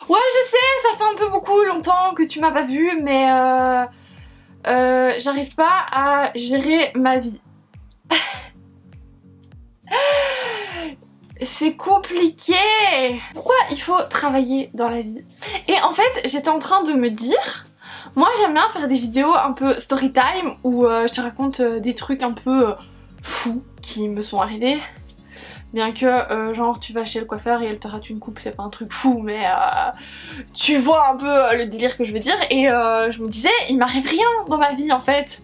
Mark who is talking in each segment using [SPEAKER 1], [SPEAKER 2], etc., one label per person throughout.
[SPEAKER 1] Ouais, je sais, ça fait un peu beaucoup longtemps que tu m'as pas vue, mais j'arrive pas à gérer ma vie. C'est compliqué. Pourquoi il faut travailler dans la vie? Et en fait, j'étais en train de me dire, moi j'aime bien faire des vidéos un peu story time où je te raconte des trucs un peu fous qui me sont arrivés. Bien que genre tu vas chez le coiffeur et elle te rate une coupe, c'est pas un truc fou, mais tu vois un peu le délire que je veux dire. Et je me disais, il m'arrive rien dans ma vie en fait.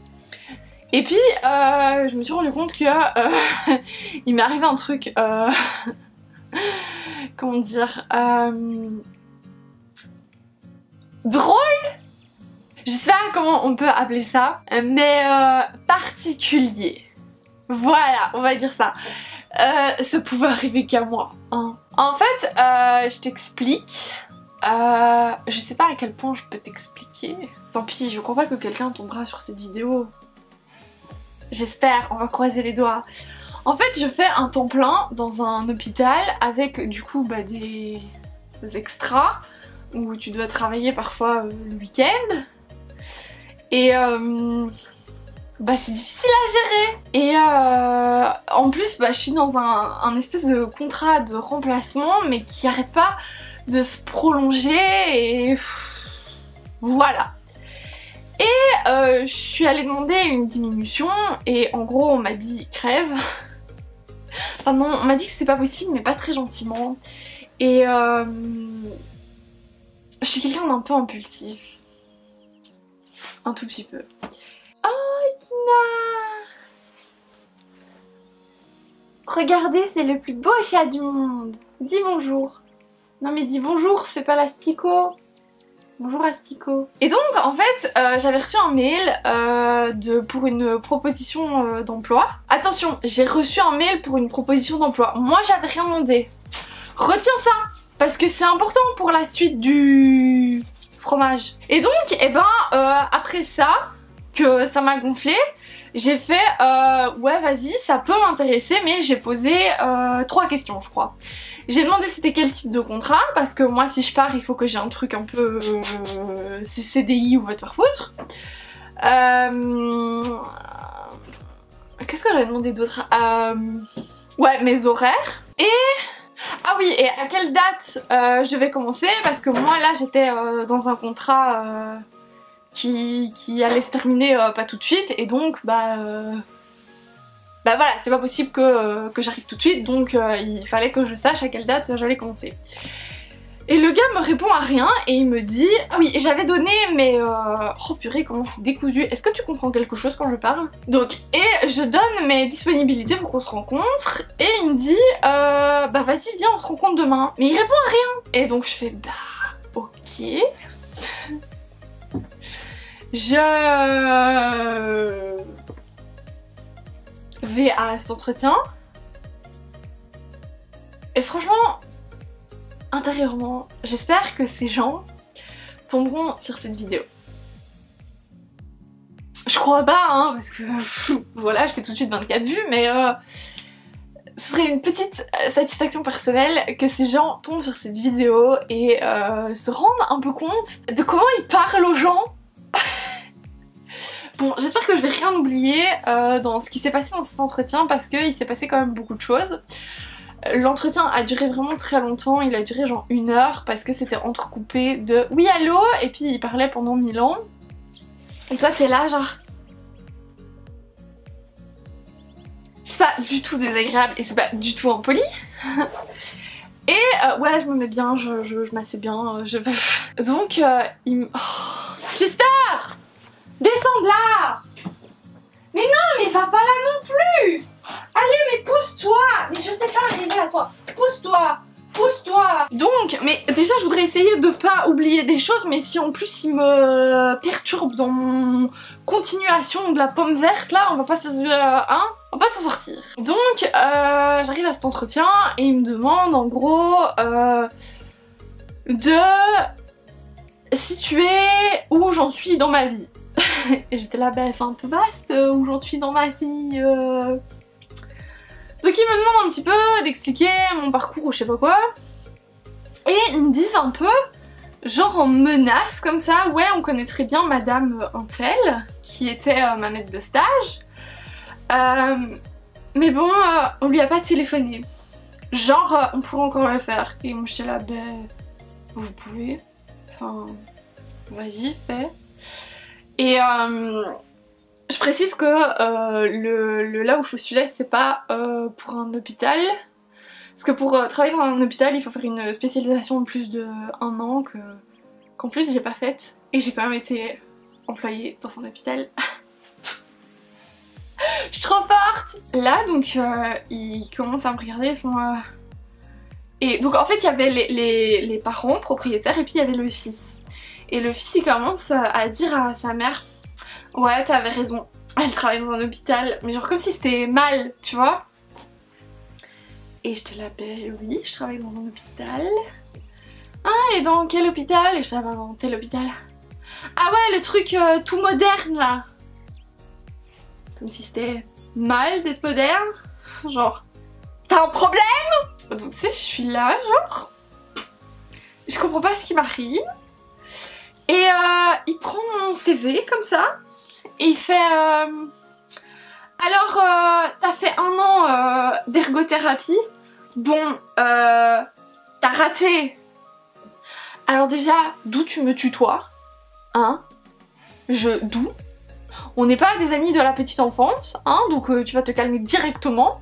[SPEAKER 1] Et puis je me suis rendu compte que il m'est arrivé un truc, comment dire, drôle. Je sais pas comment on peut appeler ça, mais particulier. Voilà, on va dire ça. Ça pouvait arriver qu'à moi. Hein. En fait, je t'explique. Je sais pas à quel point je peux t'expliquer. Tant pis, je crois pas que quelqu'un tombera sur cette vidéo. J'espère, on va croiser les doigts. En fait, je fais un temps plein dans un hôpital avec du coup des extras où tu dois travailler parfois le week-end. Et c'est difficile à gérer. Et en plus, je suis dans un espèce de contrat de remplacement mais qui arrête pas de se prolonger et voilà. Et je suis allée demander une diminution et en gros on m'a dit crève. Enfin non, on m'a dit que c'était pas possible mais pas très gentiment. Et je suis quelqu'un d'un peu impulsif. Un tout petit peu. Oh Tina! Regardez, c'est le plus beau chat du monde. Dis bonjour. Non mais dis bonjour, fais pas l'astico. Bonjour Astico. Et donc en fait j'avais reçu un mail pour une proposition d'emploi. Attention, j'ai reçu un mail pour une proposition d'emploi. Moi j'avais rien demandé. Retiens ça parce que c'est important pour la suite du fromage. Et donc après ça, que ça m'a gonflé, j'ai fait ouais vas-y ça peut m'intéresser, mais j'ai posé 3 questions je crois. J'ai demandé c'était quel type de contrat, parce que moi si je pars il faut que j'ai un truc un peu CDI ou va te faire foutre. Qu'est-ce que j'avais demandé d'autre? Ouais, mes horaires. Et... ah oui, et à quelle date je devais commencer, parce que moi là j'étais dans un contrat qui allait se terminer pas tout de suite, et donc voilà, c'était pas possible que j'arrive tout de suite, donc il fallait que je sache à quelle date j'allais commencer. Et le gars me répond à rien et il me dit... ah oui, j'avais donné mes... oh purée, comment c'est décousu. Est-ce que tu comprends quelque chose quand je parle? Donc, et je donne mes disponibilités pour qu'on se rencontre, et il me dit vas-y viens on se rencontre demain. Mais il répond à rien. Et donc je fais ok. Je vais à cet entretien et franchement, intérieurement, j'espère que ces gens tomberont sur cette vidéo. Je crois pas, hein, parce que voilà, je fais tout de suite 24 vues, mais ce serait une petite satisfaction personnelle que ces gens tombent sur cette vidéo et se rendent un peu compte de comment ils parlent aux gens. Bon, j'espère que je vais rien oublier dans ce qui s'est passé dans cet entretien, parce qu'il s'est passé quand même beaucoup de choses. L'entretien a duré vraiment très longtemps, il a duré genre 1 heure parce que c'était entrecoupé de oui allô et puis il parlait pendant 1000 ans. Et toi t'es là genre... c'est pas du tout désagréable et c'est pas du tout impoli. Et ouais je me mets bien, je m'assieds bien, donc il me... oh. Chester, descends de là! Mais non, mais va pas là non plus! Allez, mais pousse-toi! Mais je sais pas arriver à toi. Pousse-toi! Pousse-toi! Donc, mais déjà je voudrais essayer de pas oublier des choses, mais si en plus il me perturbe dans mon continuation de la pomme verte là, on va pas on va pas s'en sortir. Donc j'arrive à cet entretien et il me demande en gros de situer où j'en suis dans ma vie. Et j'étais là, c'est un peu vaste où j'en suis dans ma vie. Donc ils me demandent un petit peu d'expliquer mon parcours ou je sais pas quoi. Et ils me disent un peu genre en menace comme ça. Ouais, on connaît très bien Madame Antel, qui était ma maître de stage. Mais bon, on lui a pas téléphoné. Genre, on pourrait encore le faire. Et moi j'étais là, ben, vous pouvez. Enfin, vas-y, fais. Et je précise que là où je postulais, c'était pas pour un hôpital. Parce que pour travailler dans un hôpital, il faut faire une spécialisation de plus d'1 an qu'en plus j'ai pas faite. Et j'ai quand même été employée dans un hôpital. Je suis trop forte! Là, donc, ils commencent à me regarder, ils font... Et donc, en fait, il y avait les parents propriétaires et puis il y avait le fils. Et le fils, il commence à dire à sa mère, ouais, t'avais raison, elle travaille dans un hôpital. Mais genre comme si c'était mal, tu vois? Et j'étais là, ben oui, je travaille dans un hôpital. Ah, et dans quel hôpital? Et j'étais là, dans tel hôpital. Ah ouais, le truc tout moderne, là. Comme si c'était mal d'être moderne. Genre, t'as un problème? Donc tu sais, je suis là, genre. Je comprends pas ce qui m'arrive. Et il prend mon CV comme ça. Et il fait... alors, t'as fait 1 an d'ergothérapie. Bon, t'as raté. Alors déjà, d'où tu me tutoies? Hein? D'où? On n'est pas des amis de la petite enfance, hein, donc tu vas te calmer directement.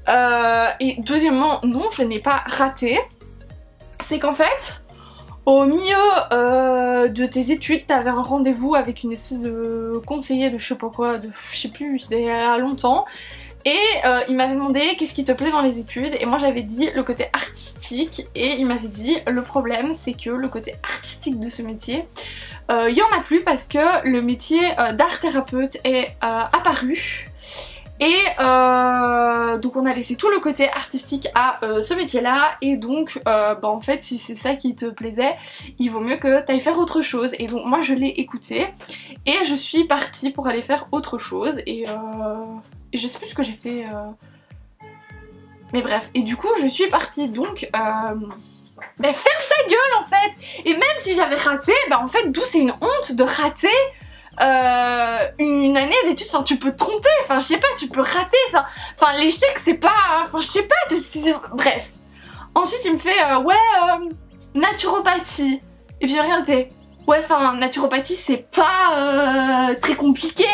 [SPEAKER 1] Et deuxièmement, non, je n'ai pas raté. C'est qu'en fait, au milieu de tes études, t'avais un rendez-vous avec une espèce de conseiller de je sais pas quoi, je sais plus, c'était il y a longtemps. Et il m'avait demandé qu'est-ce qui te plaît dans les études, et moi j'avais dit le côté artistique, et il m'avait dit le problème c'est que le côté artistique de ce métier, il y en a plus parce que le métier d'art thérapeute est apparu. Et donc on a laissé tout le côté artistique à ce métier là, et donc bah en fait si c'est ça qui te plaisait, il vaut mieux que t'ailles faire autre chose. Et donc moi je l'ai écouté et je suis partie pour aller faire autre chose, et je sais plus ce que j'ai fait, mais bref. Et du coup je suis partie, donc mais ferme ta gueule en fait. Et même si j'avais raté, bah en fait d'où c'est une honte de rater une année d'études. Enfin tu peux te tromper, enfin je sais pas, tu peux rater, enfin l'échec c'est pas, enfin je sais pas, bref. Ensuite il me fait ouais naturopathie, et puis je regarde et fait ouais enfin naturopathie c'est pas très compliqué.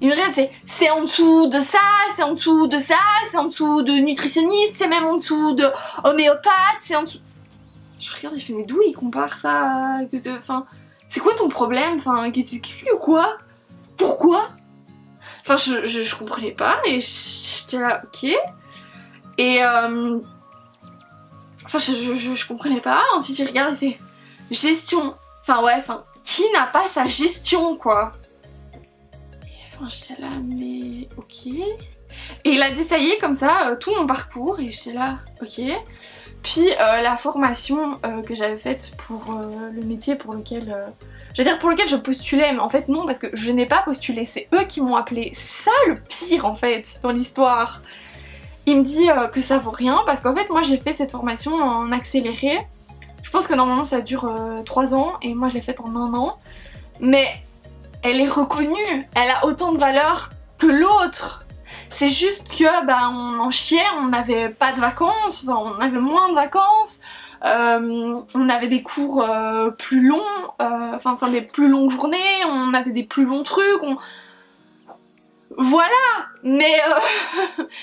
[SPEAKER 1] Il me regarde et fait c'est en dessous de ça, c'est en dessous de ça, c'est en dessous de nutritionniste, c'est même en dessous de homéopathe, c'est en dessous... Je regarde et je fais mais d'où il compare ça, enfin c'est quoi ton problème, enfin qu'est-ce que quoi, pourquoi, enfin je comprenais pas, et j'étais là ok, et enfin je comprenais pas. Ensuite il regarde et fait gestion, enfin ouais, enfin qui n'a pas sa gestion quoi. Et enfin j'étais là mais ok, et il a détaillé comme ça tout mon parcours, et j'étais là ok. Puis la formation que j'avais faite pour le métier pour lequel... j'allais dire pour lequel je postulais, mais en fait non, parce que je n'ai pas postulé, c'est eux qui m'ont appelé. C'est ça le pire en fait dans l'histoire. Il me dit que ça vaut rien, parce qu'en fait moi j'ai fait cette formation en accéléré. Je pense que normalement ça dure 3 ans, et moi je l'ai faite en 1 an. Mais elle est reconnue, elle a autant de valeur que l'autre. C'est juste que bah on en chiait, on n'avait pas de vacances, enfin on avait moins de vacances, on avait des cours plus longs, enfin des plus longues journées, on avait des plus longs trucs, voilà. Mais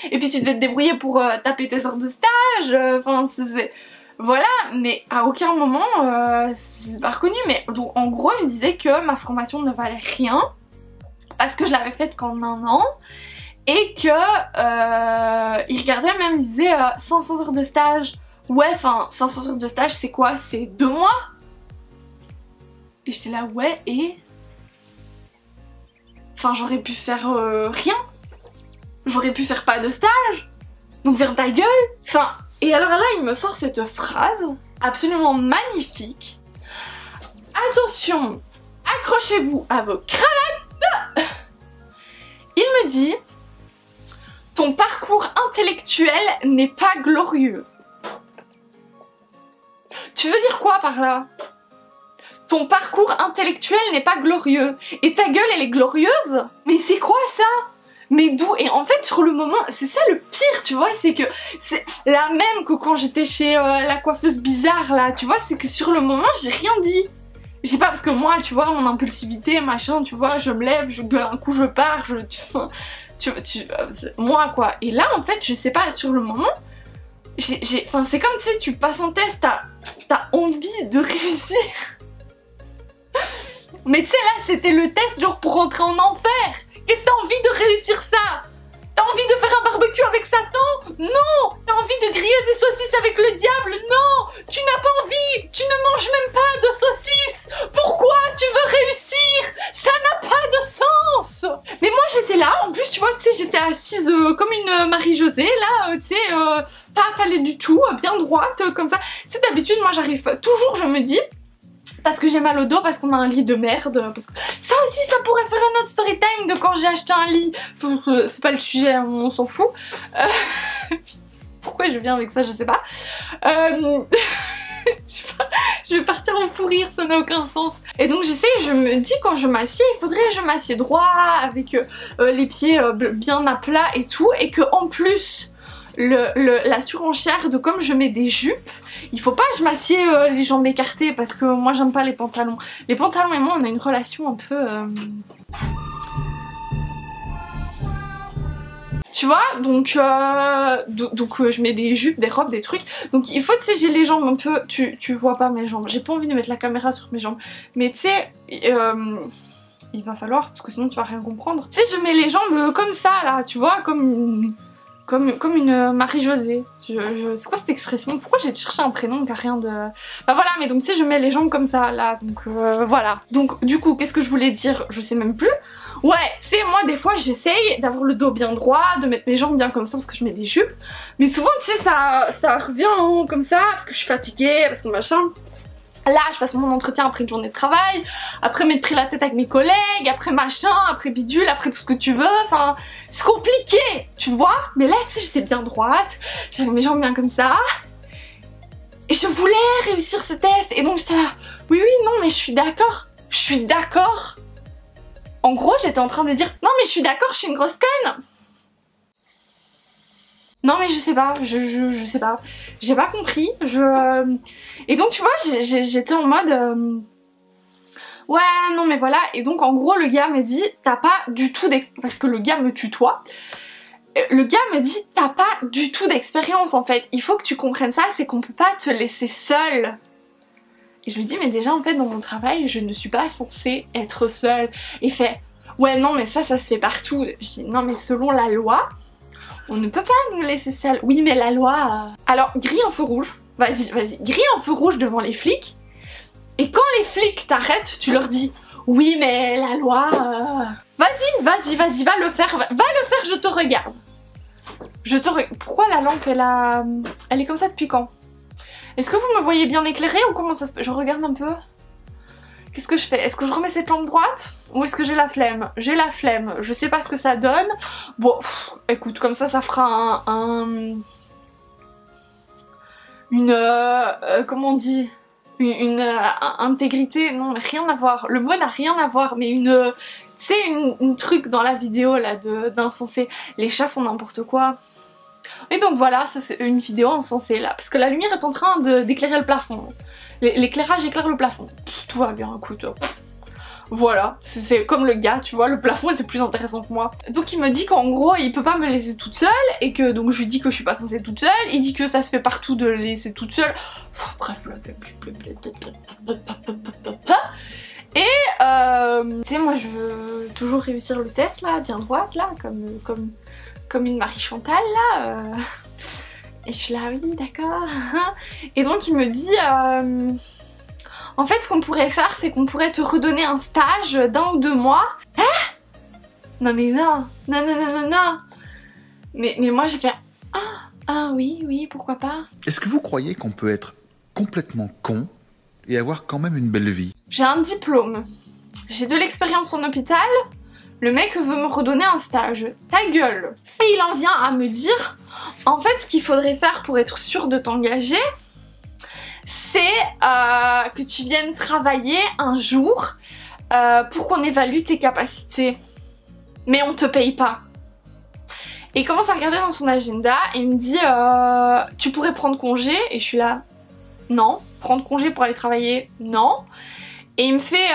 [SPEAKER 1] et puis tu devais te débrouiller pour taper tes heures de stage, enfin voilà, mais à aucun moment c'est pas reconnu. Mais donc en gros il me disait que ma formation ne valait rien parce que je l'avais faite qu'en 1 an. Et que il regardait même, il disait 500 heures de stage. Ouais, enfin 500 heures de stage c'est quoi? C'est 2 mois? Et j'étais là ouais, et... Enfin j'aurais pu faire rien. J'aurais pu faire pas de stage. Donc ferme ta gueule. Enfin, et alors là il me sort cette phrase absolument magnifique. Attention, accrochez-vous à vos cravates. Il me dit... Ton parcours intellectuel n'est pas glorieux. Tu veux dire quoi par là? ton parcours intellectuel n'est pas glorieux. Et ta gueule, elle est glorieuse? Mais c'est quoi ça? Mais d'où? Et en fait, sur le moment, c'est ça le pire, tu vois, c'est que c'est la même que quand j'étais chez la coiffeuse bizarre, là, tu vois, c'est que sur le moment, j'ai rien dit. Je sais pas, parce que moi, tu vois, mon impulsivité, machin, tu vois, je me lève, je gueule un coup, je pars, moi, quoi. Et là, en fait, je sais pas, sur le moment, enfin, c'est comme, tu sais, tu passes un test, t'as envie de réussir. Mais tu sais, là, c'était le test, genre, pour rentrer en enfer. Qu'est-ce que t'as envie de réussir ça? T'as envie de faire un barbecue avec Satan? Non! T'as envie de griller des saucisses avec le diable? Non! Tu n'as pas envie! Tu ne manges même pas de saucisses! Pourquoi tu veux réussir? Ça n'a pas de sens! Mais moi j'étais là, en plus tu vois, tu sais, j'étais assise comme une Marie-Josée, là, tu sais, pas affalée du tout, bien droite, comme ça. Tu sais, d'habitude, moi j'arrive pas. Toujours je me dis, parce que j'ai mal au dos, parce qu'on a un lit de merde, parce que ça aussi ça pourrait faire un autre story time de quand j'ai acheté un lit. C'est pas le sujet, on s'en fout. Pourquoi je viens avec ça, je sais pas. Je vais partir en fou rire, ça n'a aucun sens. Et donc j'essaie, je me dis quand je m'assieds, il faudrait que je m'assieds droit, avec les pieds bien à plat et tout, et que en plus la surenchère de comme je mets des jupes, il faut pas que je m'assieds les jambes écartées parce que moi j'aime pas les pantalons. Les pantalons et moi on a une relation un peu... Tu vois, donc je mets des jupes, des robes, des trucs. Donc il faut, tu sais, j'ai les jambes un peu... Tu vois pas mes jambes. J'ai pas envie de mettre la caméra sur mes jambes. Mais tu sais, il va falloir, parce que sinon tu vas rien comprendre. Tu sais, je mets les jambes comme ça, là, tu vois, comme une Marie-Josée. C'est quoi cette expression? Pourquoi j'ai cherché un prénom qui a rien de... Bah voilà, mais donc tu sais, je mets les jambes comme ça, là, donc voilà. Donc du coup, qu'est-ce que je voulais dire? Je sais même plus. Ouais, tu sais, moi des fois j'essaye d'avoir le dos bien droit, de mettre mes jambes bien comme ça parce que je mets des jupes. Mais souvent, tu sais, ça revient comme ça, parce que je suis fatiguée, parce que machin... Là, je passe mon entretien après une journée de travail, après m'être pris la tête avec mes collègues, après machin, après bidule, après tout ce que tu veux, enfin, c'est compliqué, tu vois. Mais là, tu sais, j'étais bien droite, j'avais mes jambes bien comme ça, et je voulais réussir ce test, et donc j'étais là, oui, non, mais je suis d'accord. En gros, j'étais en train de dire, non, mais je suis d'accord, je suis une grosse conne. Non mais je sais pas, je sais pas, j'ai pas compris, Et donc tu vois, j'étais en mode... Ouais non mais voilà, et donc en gros le gars me dit, t'as pas du tout d'expérience, parce que le gars me tutoie, le gars me dit, t'as pas du tout d'expérience en fait, il faut que tu comprennes ça, c'est qu'on peut pas te laisser seule. Et je lui dis, mais déjà en fait dans mon travail, je ne suis pas censée être seule. Et il fait, ouais non mais ça se fait partout. Je dis, non mais selon la loi... On ne peut pas nous laisser seuls. Oui, mais la loi... Alors, grille en feu rouge. Vas-y, grille en feu rouge devant les flics. Et quand les flics t'arrêtent, tu leur dis... Oui, mais la loi... Vas-y, va le faire. Va le faire, je te regarde. Pourquoi la lampe, elle est comme ça depuis quand? Est-ce que vous me voyez bien éclairée ou comment ça se peut? Je regarde un peu. Qu'est-ce que je fais? Est-ce que je remets cette lampe droite? Ou est-ce que j'ai la flemme? J'ai la flemme, je sais pas ce que ça donne. Bon, écoute, comme ça fera comment on dit? Une intégrité, non mais rien à voir. Le mot n'a rien à voir, mais tu sais, une truc dans la vidéo là d'insensé. Les chats font n'importe quoi. Et donc voilà, ça c'est une vidéo insensée là, parce que la lumière est en train d'éclairer le plafond. L'éclairage éclaire le plafond. Tout va bien, écoute. Voilà, c'est comme le gars, tu vois, le plafond était plus intéressant que moi. Donc il me dit qu'en gros, il peut pas me laisser toute seule, et que donc je lui dis que je suis pas censée être toute seule, il dit que ça se fait partout de le laisser toute seule. Enfin, bref, et tu sais, moi je veux toujours réussir le test là, bien droite là, comme une Marie Chantal là. Et je suis là, oui, d'accord. Et donc il me dit, en fait ce qu'on pourrait faire, c'est qu'on pourrait te redonner un stage d'1 ou 2 mois. Hein? Non mais non. Mais moi j'ai fait, ah oui, pourquoi pas.
[SPEAKER 2] Est-ce que vous croyez qu'on peut être complètement con et avoir quand même une belle vie?
[SPEAKER 1] J'ai un diplôme, j'ai de l'expérience en hôpital, le mec veut me redonner un stage. Ta gueule. Et il en vient à me dire, en fait ce qu'il faudrait faire pour être sûr de t'engager, c'est que tu viennes travailler un jour pour qu'on évalue tes capacités. Mais on te paye pas. Et il commence à regarder dans son agenda et il me dit tu pourrais prendre congé, et je suis là non. Prendre congé pour aller travailler, non. Et il me fait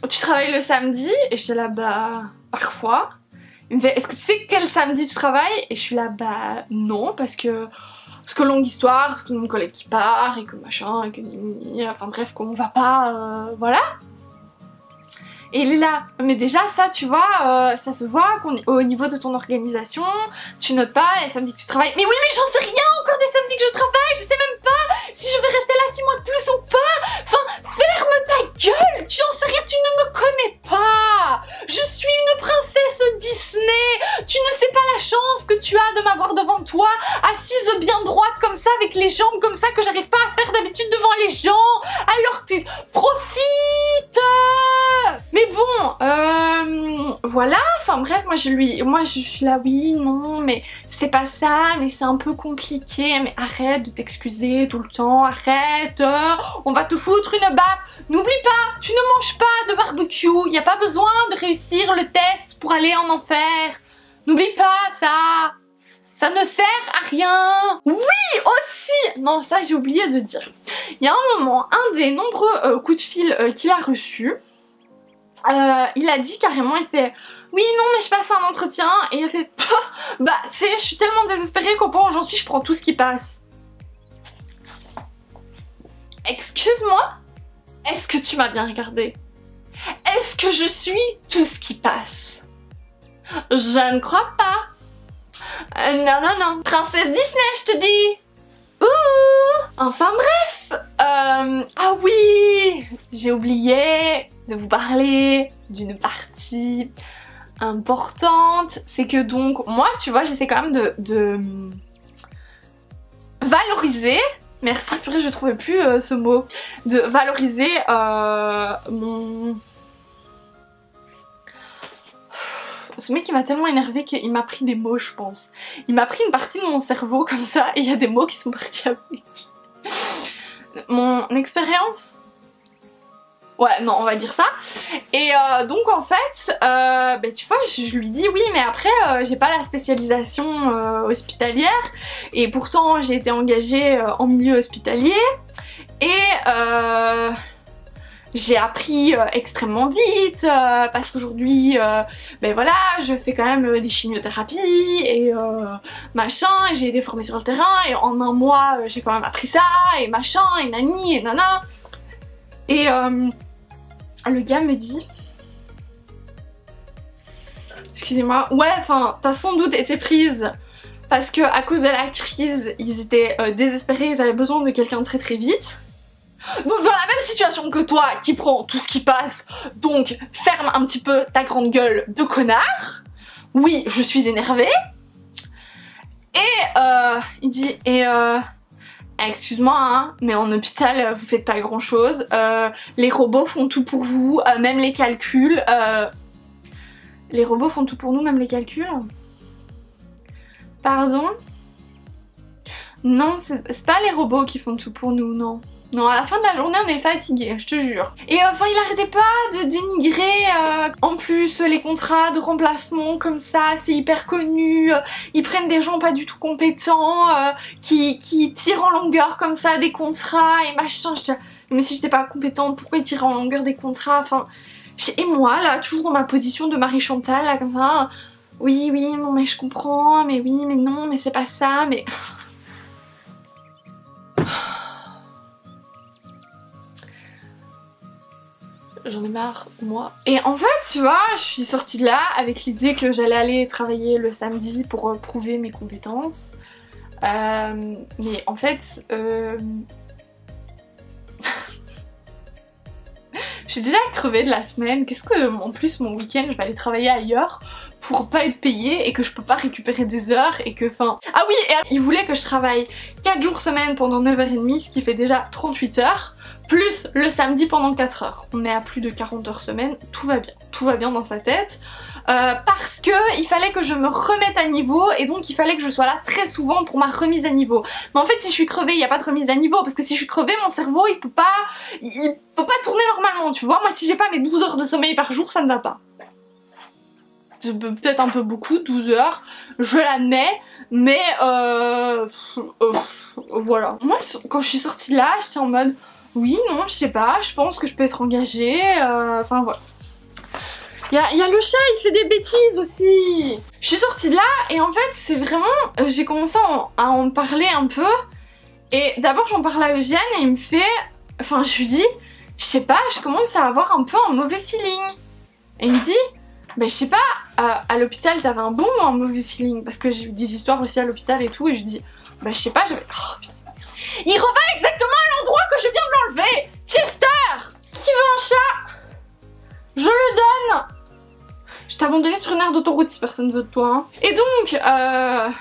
[SPEAKER 1] tu travailles le samedi? Et je suis là bah parfois. Il me fait est-ce que tu sais quel samedi tu travailles? Et je suis là bah non, parce que longue histoire, parce que mon collègue qui part et que machin et que enfin bref qu'on va pas voilà. Et il est là, mais déjà ça tu vois, ça se voit qu'au niveau de ton organisation, tu notes pas les samedis que tu travailles. Mais oui mais j'en sais rien encore des samedis que je travaille, je sais même pas si je vais rester là 6 mois de plus ou pas. Enfin, ferme ta gueule, tu en sais rien, tu ne me connais pas. Je suis une princesse Disney, tu ne sais pas la chance que tu as de m'avoir devant toi, assise bien droite comme ça, avec les jambes comme ça que j'arrive pas à faire d'habitude devant les gens, alors que profite. Mais bon, voilà, enfin bref, moi je suis là, oui, non, mais c'est pas ça, mais c'est un peu compliqué, mais arrête de t'excuser tout le temps, arrête, on va te foutre une baffe. N'oublie pas, tu ne manges pas de barbecue, il n'y a pas besoin de réussir le test pour aller en enfer. N'oublie pas ça. Ça ne sert à rien. Oui, aussi. Non, ça j'ai oublié de dire. Il y a un moment, un des nombreux coups de fil qu'il a reçus, il a dit carrément, il fait oui non mais je passe un entretien, et il a fait bah tu sais je suis tellement désespérée qu'au point où j'en suis je prends tout ce qui passe. Excuse-moi, est-ce que tu m'as bien regardé? Est-ce que je suis tout ce qui passe? Je ne crois pas. Non non non, princesse Disney je te dis. Ouh. Enfin bref, ah oui, j'ai oublié de vous parler d'une partie importante, c'est que donc moi tu vois j'essaie quand même de valoriser, merci purée je trouvais plus ce mot, de valoriser mon... Ce mec il m'a tellement énervé qu'il m'a pris des mots je pense. Il m'a pris une partie de mon cerveau comme ça et il y a des mots qui sont partis avec. Mon expérience. Ouais non on va dire ça. Et donc en fait bah, tu vois je lui dis oui mais après j'ai pas la spécialisation hospitalière et pourtant j'ai été engagée en milieu hospitalier et j'ai appris extrêmement vite parce qu'aujourd'hui ben voilà je fais quand même des chimiothérapies et machin, et j'ai été formée sur le terrain et en un mois j'ai quand même appris ça et machin et nani et nana. Et le gars me dit excusez-moi, ouais enfin t'as sans doute été prise parce que à cause de la crise ils étaient désespérés, ils avaient besoin de quelqu'un très très vite. Donc dans la même situation que toi qui prends tout ce qui passe, donc ferme un petit peu ta grande gueule de connard. Oui, je suis énervée. Et il dit, excuse-moi hein, mais en hôpital vous faites pas grand chose, les robots font tout pour vous, même les calculs. Les robots font tout pour nous, même les calculs? Pardon? Non, c'est pas les robots qui font tout pour nous, non. Non, à la fin de la journée, on est fatigué, je te jure. Et enfin, il arrêtait pas de dénigrer en plus les contrats de remplacement comme ça, c'est hyper connu. Ils prennent des gens pas du tout compétents, qui tirent en longueur comme ça des contrats et machin. Mais si j'étais pas compétente, pourquoi ils tiraient en longueur des contrats? Enfin, et moi, là, toujours dans ma position de Marie Chantal, là, comme ça. Oui, oui, non, mais je comprends, mais oui, mais non, mais c'est pas ça, mais... J'en ai marre, moi. Et en fait, tu vois, je suis sortie de là avec l'idée que j'allais aller travailler le samedi pour prouver mes compétences. Mais en fait... je suis déjà crevée de la semaine. Qu'est-ce que, en plus, mon week-end, je vais aller travailler ailleurs pour pas être payée et que je peux pas récupérer des heures et que, enfin... Ah oui, et il voulait que je travaille 4 jours semaine pendant 9h30, ce qui fait déjà 38 heures, plus le samedi pendant 4 heures. On est à plus de 40 heures semaine, tout va bien dans sa tête. Parce que il fallait que je me remette à niveau et donc il fallait que je sois là très souvent pour ma remise à niveau. Mais en fait si je suis crevée, il n'y a pas de remise à niveau parce que si je suis crevée, mon cerveau il peut pas tourner normalement, tu vois. Moi si j'ai pas mes 12 heures de sommeil par jour, ça ne va pas. C'est peut-être un peu beaucoup, 12 heures, je l'admets, mais voilà. Moi quand je suis sortie de là, j'étais en mode oui, non, je sais pas, je pense que je peux être engagée, enfin voilà. Il y a le chat, il fait des bêtises aussi. Je suis sortie de là et en fait c'est vraiment... J'ai commencé à en parler un peu. Et d'abord j'en parle à Eugène et il me fait... Enfin je lui dis, je sais pas, je commence à avoir un peu un mauvais feeling. Et il me dit, bah je sais pas, à l'hôpital t'avais un bon ou un mauvais feeling? Parce que j'ai eu des histoires aussi à l'hôpital et tout. Et je dis, bah je sais pas, j'avais... Oh, putain. Il revint exactement à l'endroit que je viens de l'enlever. Chester, qui veut un chat? Je le donne. Je t'ai abandonné sur une aire d'autoroute si personne veut de toi. Hein. Et donc, enfin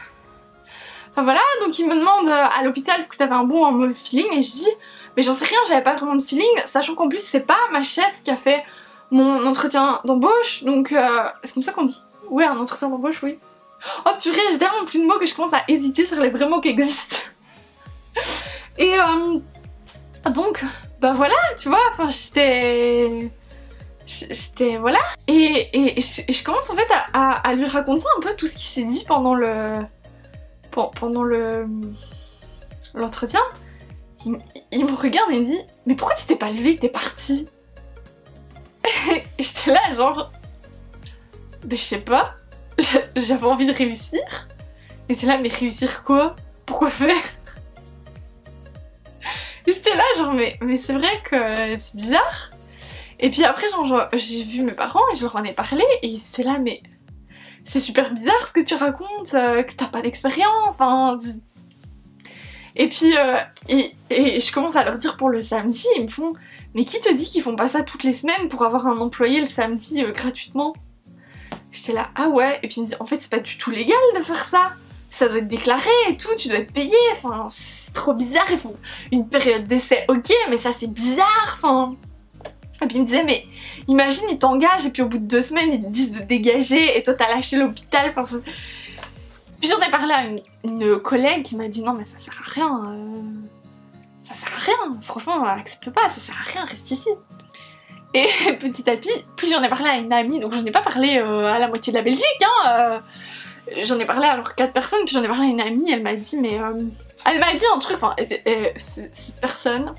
[SPEAKER 1] voilà, donc il me demande à l'hôpital est-ce que t'avais un bon ou un mauvais feeling et je dis, mais j'en sais rien, j'avais pas vraiment de feeling, sachant qu'en plus c'est pas ma chef qui a fait mon entretien d'embauche, donc c'est comme ça qu'on dit. Ouais, un entretien d'embauche, oui. Oh purée, j'ai tellement plus de mots que je commence à hésiter sur les vrais mots qui existent. Et donc, bah voilà, tu vois, enfin j'étais voilà. Et je commence en fait à lui raconter un peu tout ce qui s'est dit pendant l'entretien. Il me regarde et il me dit, mais pourquoi tu t'es pas levé, t'es partie? Et j'étais là genre, mais je sais pas, j'avais envie de réussir. Et c'est là, mais réussir quoi? Pourquoi faire? Et j'étais là genre, mais c'est vrai que c'est bizarre. Et puis après genre, j'ai vu mes parents et je leur en ai parlé et ils étaient là, mais c'est super bizarre ce que tu racontes, que t'as pas d'expérience, enfin... Et puis et je commence à leur dire pour le samedi, ils me font, mais qui te dit qu'ils font pas ça toutes les semaines pour avoir un employé le samedi gratuitement? J'étais là, ah ouais, et puis ils me disent, en fait c'est pas du tout légal de faire ça, ça doit être déclaré et tout, tu dois être payé, enfin c'est trop bizarre, il faut une période d'essai, ok, mais ça c'est bizarre, enfin... Et puis il me disait, mais imagine ils t'engagent et puis au bout de 2 semaines ils te disent de dégager et toi t'as lâché l'hôpital, enfin... Puis j'en ai parlé à une collègue qui m'a dit, non mais ça sert à rien, ça sert à rien, franchement accepte pas, ça sert à rien, reste ici. Et petit à petit, puis j'en ai parlé à une amie, donc j'en ai pas parlé à la moitié de la Belgique, hein, j'en ai parlé à alors 4 personnes, puis j'en ai parlé à une amie, elle m'a dit, mais... elle m'a dit un truc, enfin, cette personne...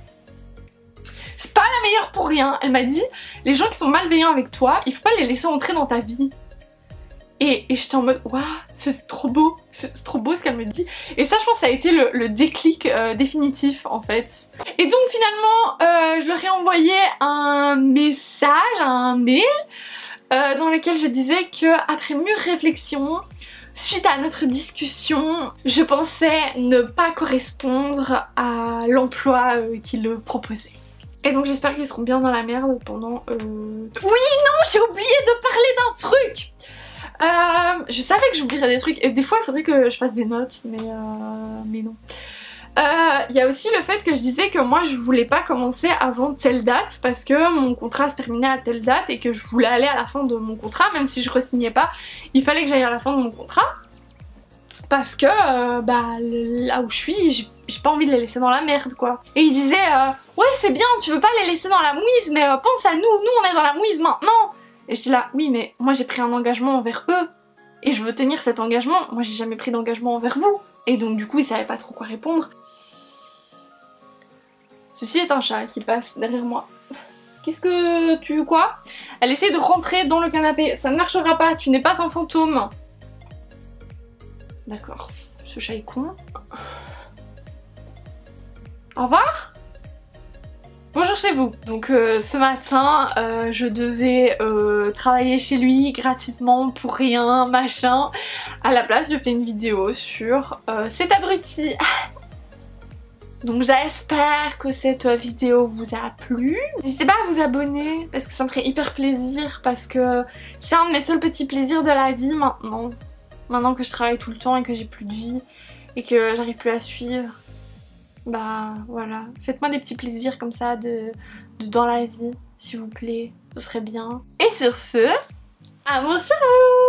[SPEAKER 1] C'est pas la meilleure pour rien. Elle m'a dit, les gens qui sont malveillants avec toi, il faut pas les laisser entrer dans ta vie. Et j'étais en mode, waouh, c'est trop beau. C'est trop beau ce qu'elle me dit. Et ça, je pense, ça a été le déclic définitif, en fait. Et donc, finalement, je leur ai envoyé un message, un mail, dans lequel je disais que, après mûre réflexion, suite à notre discussion, je pensais ne pas correspondre à l'emploi qu'il proposait. Et donc j'espère qu'ils seront bien dans la merde pendant... Oui, non, j'ai oublié de parler d'un truc. Je savais que j'oublierais des trucs et des fois il faudrait que je fasse des notes, mais non. Il y a aussi le fait que je disais que moi je voulais pas commencer avant telle date parce que mon contrat se terminait à telle date et que je voulais aller à la fin de mon contrat, même si je re-signais pas, il fallait que j'aille à la fin de mon contrat. Parce que là où je suis, j'ai pas envie de les laisser dans la merde quoi. Et il disait ouais c'est bien, tu veux pas les laisser dans la mouise, mais pense à nous on est dans la mouise maintenant. Et j'étais là, oui mais moi j'ai pris un engagement envers eux. Et je veux tenir cet engagement, moi j'ai jamais pris d'engagement envers vous. Et donc du coup il savait pas trop quoi répondre. Ceci est un chat qui passe derrière moi. Qu'est-ce que tu... quoi? Elle essaie de rentrer dans le canapé, ça ne marchera pas, tu n'es pas un fantôme. D'accord, ce chat est con. Au revoir. Bonjour chez vous. Donc ce matin, je devais travailler chez lui gratuitement pour rien, machin. À la place, je fais une vidéo sur cet abruti. Donc j'espère que cette vidéo vous a plu. N'hésitez pas à vous abonner parce que ça me ferait hyper plaisir, parce que c'est un de mes seuls petits plaisirs de la vie maintenant. Maintenant que je travaille tout le temps et que j'ai plus de vie et que j'arrive plus à suivre. Bah voilà, faites-moi des petits plaisirs comme ça dans la vie, s'il vous plaît, ce serait bien. Et sur ce, amour sur vous!